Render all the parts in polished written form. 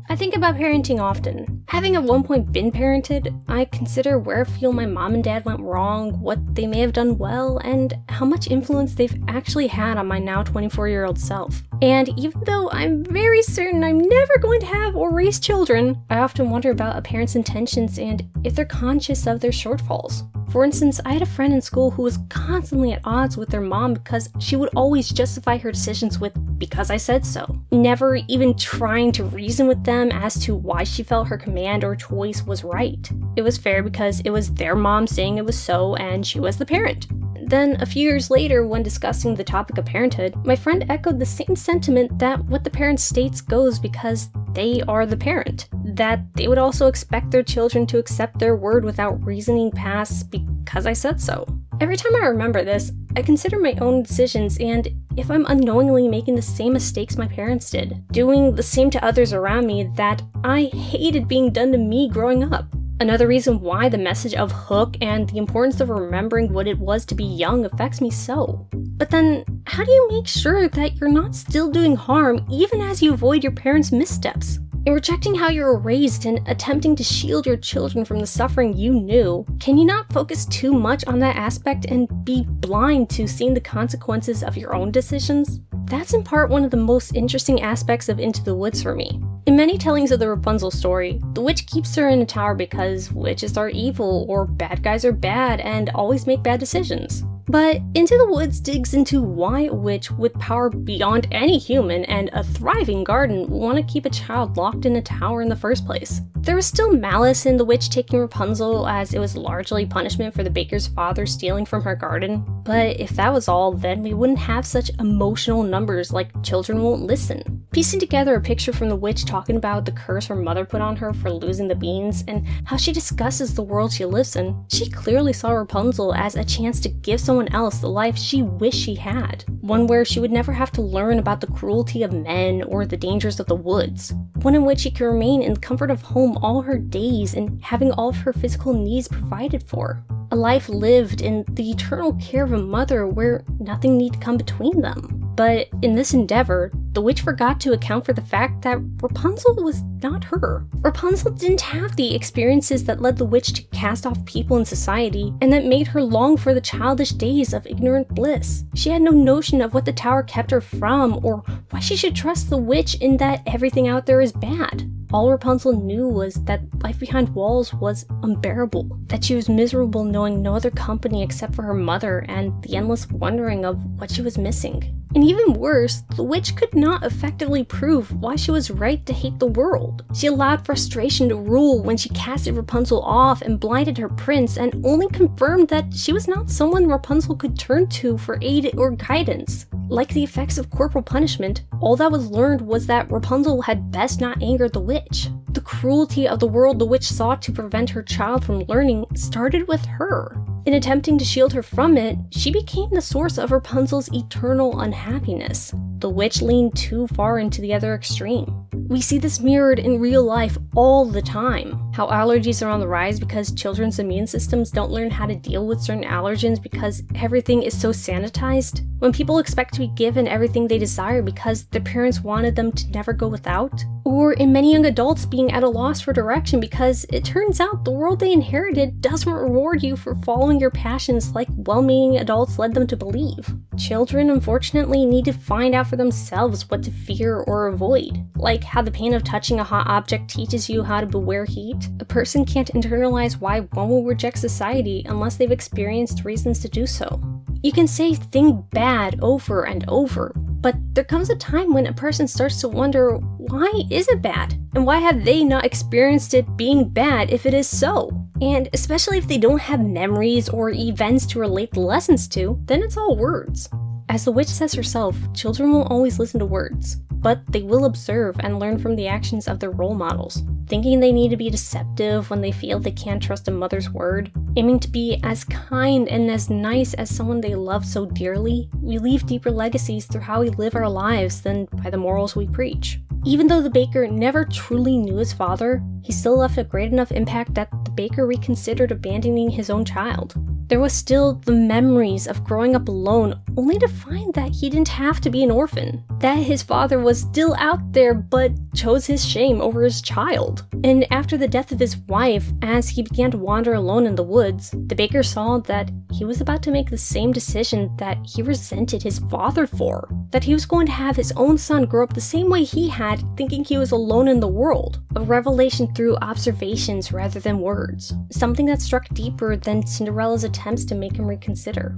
I think about parenting often. Having at one point been parented, I consider where I feel my mom and dad went wrong, what they may have done well, and how much influence they've actually had on my now 24-year-old self. And even though I'm very certain I'm never going to have or raise children, I often wonder about a parent's intentions and if they're conscious of their shortfalls. For instance, I had a friend in school who was constantly at odds with their mom because she would always justify her decisions with "because I said so," never even trying to reason with them as to why she felt her command or choice was right. It was fair because it was their mom saying it was so and she was the parent. Then, a few years later, when discussing the topic of parenthood, my friend echoed the same sentiment that what the parent states goes because they are the parent. That they would also expect their children to accept their word without reasoning past "because I said so." Every time I remember this, I consider my own decisions and if I'm unknowingly making the same mistakes my parents did, doing the same to others around me that I hated being done to me growing up. Another reason why the message of Hook and the importance of remembering what it was to be young affects me so. But then, how do you make sure that you're not still doing harm even as you avoid your parents' missteps? In rejecting how you were raised and attempting to shield your children from the suffering you knew, can you not focus too much on that aspect and be blind to seeing the consequences of your own decisions? That's in part one of the most interesting aspects of Into the Woods for me. In many tellings of the Rapunzel story, the witch keeps her in a tower because witches are evil or bad guys are bad and always make bad decisions. But Into the Woods digs into why a witch with power beyond any human and a thriving garden would want to keep a child locked in a tower in the first place. There was still malice in the witch taking Rapunzel, as it was largely punishment for the baker's father stealing from her garden. But if that was all, then we wouldn't have such emotional numbers like "children won't listen." Piecing together a picture from the witch talking about the curse her mother put on her for losing the beans and how she discusses the world she lives in, she clearly saw Rapunzel as a chance to give someone else the life she wished she had. One where she would never have to learn about the cruelty of men or the dangers of the woods. One in which she could remain in the comfort of home all her days and having all of her physical needs provided for. A life lived in the eternal care of a mother where nothing need come between them. But in this endeavor, the witch forgot to account for the fact that Rapunzel was not her. Rapunzel didn't have the experiences that led the witch to cast off people in society and that made her long for the childish days of ignorant bliss. She had no notion of what the tower kept her from or why she should trust the witch in that everything out there is bad. All Rapunzel knew was that life behind walls was unbearable, that she was miserable knowing no other company except for her mother and the endless wondering of what she was missing. And even worse, the witch could not effectively prove why she was right to hate the world. She allowed frustration to rule when she casted Rapunzel off and blinded her prince and only confirmed that she was not someone Rapunzel could turn to for aid or guidance. Like the effects of corporal punishment, all that was learned was that Rapunzel had best not anger the witch. The cruelty of the world the witch sought to prevent her child from learning started with her. In attempting to shield her from it, she became the source of Rapunzel's eternal unhappiness. The witch leaned too far into the other extreme. We see this mirrored in real life all the time. How allergies are on the rise because children's immune systems don't learn how to deal with certain allergens because everything is so sanitized. When people expect to be given everything they desire because their parents wanted them to never go without. Or in many young adults being at a loss for direction because it turns out the world they inherited doesn't reward you for following your passions like well-meaning adults led them to believe. Children, unfortunately, need to find out for themselves what to fear or avoid. Like how the pain of touching a hot object teaches you how to beware heat, a person can't internalize why one will reject society unless they've experienced reasons to do so. You can say "think bad" over and over, but there comes a time when a person starts to wonder, why is it bad? And why have they not experienced it being bad if it is so? And especially if they don't have memories or events to relate the lessons to, then it's all words. As the witch says herself, children won't always listen to words, but they will observe and learn from the actions of their role models. Thinking they need to be deceptive when they feel they can't trust a mother's word, aiming to be as kind and as nice as someone they love so dearly, we leave deeper legacies through how we live our lives than by the morals we preach. Even though the baker never truly knew his father, he still left a great enough impact that the baker reconsidered abandoning his own child. there was still the memories of growing up alone, only to find that he didn't have to be an orphan. That his father was still out there but chose his shame over his child. And after the death of his wife, as he began to wander alone in the woods, the baker saw that he was about to make the same decision that he resented his father for. That he was going to have his own son grow up the same way he had, thinking he was alone in the world. A revelation through observations rather than words. Something that struck deeper than Cinderella's attempts to make him reconsider.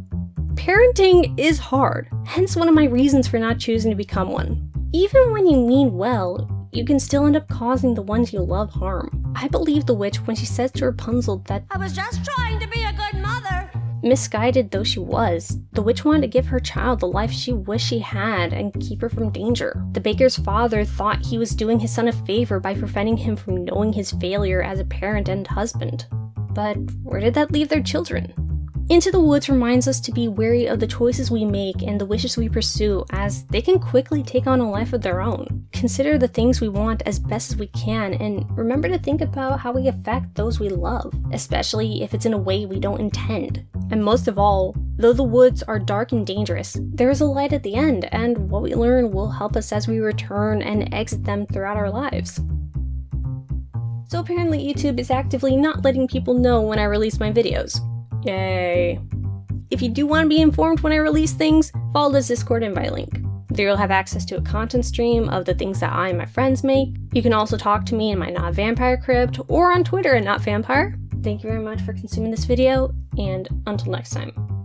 Parenting is hard, hence one of my reasons for not choosing to become one. Even when you mean well, you can still end up causing the ones you love harm. I believe the witch when she says to Rapunzel that I was just trying to be a good mother. Misguided though she was, the witch wanted to give her child the life she wished she had and keep her from danger. The baker's father thought he was doing his son a favor by preventing him from knowing his failure as a parent and husband. But where did that leave their children? Into the Woods reminds us to be wary of the choices we make and the wishes we pursue, as they can quickly take on a life of their own. Consider the things we want as best as we can, and remember to think about how we affect those we love, especially if it's in a way we don't intend. And most of all, though the woods are dark and dangerous, there is a light at the end, and what we learn will help us as we return and exit them throughout our lives. So apparently YouTube is actively not letting people know when I release my videos. Yay. If you do want to be informed when I release things, follow this Discord invite link. There you'll have access to a content stream of the things that I and my friends make. You can also talk to me in my NotAVampyre crypt or on Twitter at NotAVampyre. Thank you very much for consuming this video, and until next time.